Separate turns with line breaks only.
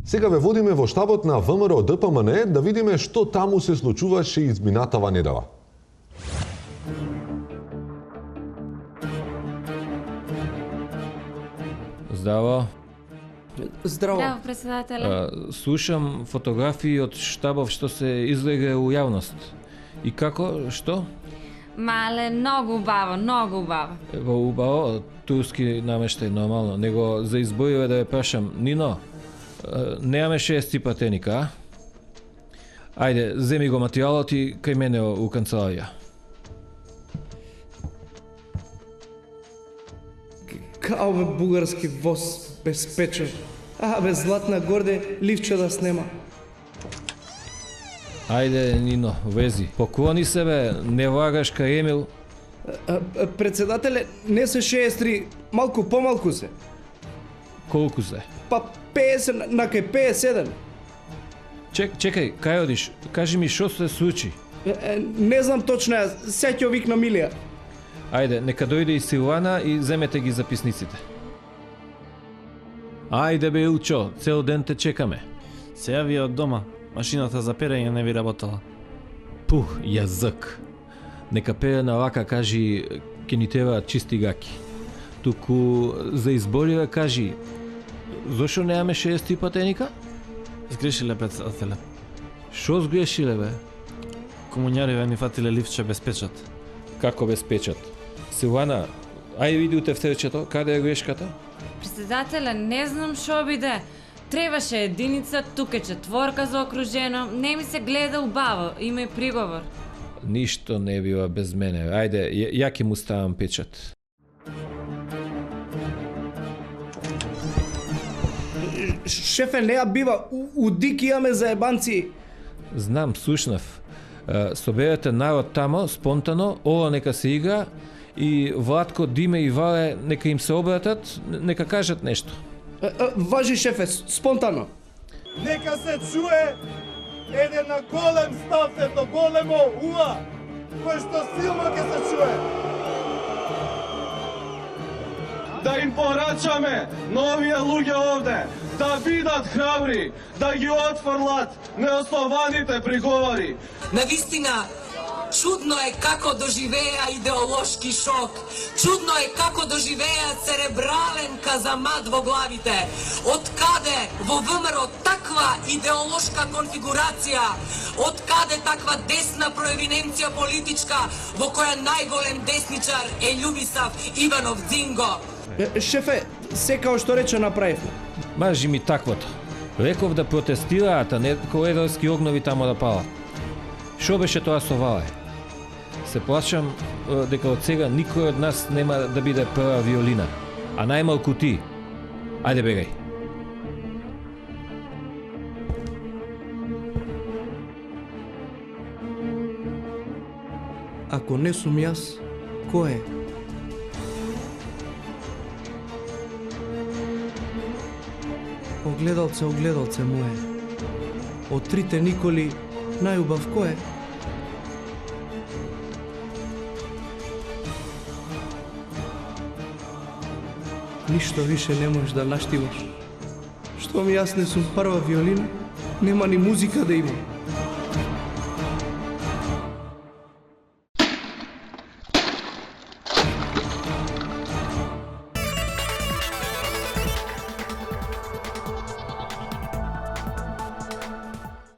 Сега ве водиме во штабот на ВМРО ДПМН да видиме што таму се случуваше изминатава недела.
Здраво.
Здраво.
Здраво, председателе.
Слушам фотографии од штабов што се излеге у јавност. И како, што?
Мале, многу убаво, многу убаво.
Ево убаво, турски намештај нормално. Него за избориве да ве прашам, Нино, немаме 6 патеника, а? Ајде, земи го материјалот и кај мене у канцеларија.
Као бе бугарски воз, безпечен. Бе златна горде, ливче да снема.
Ајде, Нино, вези. Поклони се бе, не влагаш кај Емил.
Председателе, не се 63, малку помалку се.
Колку се?
Па 50 на кај 57.
Чекај, кај одиш? Кажи ми што се случи.
Не знам точно, сега ќе викна Милија.
Ајде, нека дојде и Силвана и земете ги записниците. Ајде бе, Илчо, цел ден те чекаме.
Се јави од дома. Машината за перење не ви работела.
Пух, јазък. Нека пере на лака кажи ке ни требаат чисти гаки. Туку за избориве кажи зошто немаме 6 патеника?
Сгрешиле председателе.
Шо сгрешиле бе?
Комуњариве ни фатиле ливче без печат.
Како без печат? Силвана, ајде види у тефтерчето, каде е грешката?
Председателе, не знам шо биде. Требаше единица, тука е четворка за окружено. Не ми се гледа убаво, има и приговор.
Ништо не бива без мене. Ајде, ја ќе му ставам печат.
Шефе, неа бива, у дик имаме заебанци.
Знам, слушнав. Соберете народ тамо, спонтано, ова нека се игра и Владко, Диме и Вале нека им се обратат, нека кажат нешто.
Важи, шефе, спонтано.
Нека се чуе еден на голем став, едно големо уа, кој што силно ќе се чуе. Да им порачаме новија луѓе овде, да бидат храбри, да ги отфрлат неоснованите приговори.
Навистина, чудно е како доживеа идеолошки шок. Чудно е како доживеа церебрален казамат во главите. Од каде во ВМРО таква идеолошка конфигурација? Од каде таква десна проевиненција политичка во која најголем десничар е Љубисав Иванов Дзинго?
Шефе, се као што рече направивме.
Мажи ми таквото. Реков да протестираат, а не коледарски огнови тамо да палат. Шо беше тоа со Вале? Се плашам дека од сега никој од нас нема да биде прва виолина, а најмалку ти. Ајде бегај.
Ако не сум јас, кој е? Огледалце, огледалце мое. Од трите Николи, најубав кој е? Ништо више не можеш да наштиваш. Штом јас не сум прва виолина, нема ни музика да има.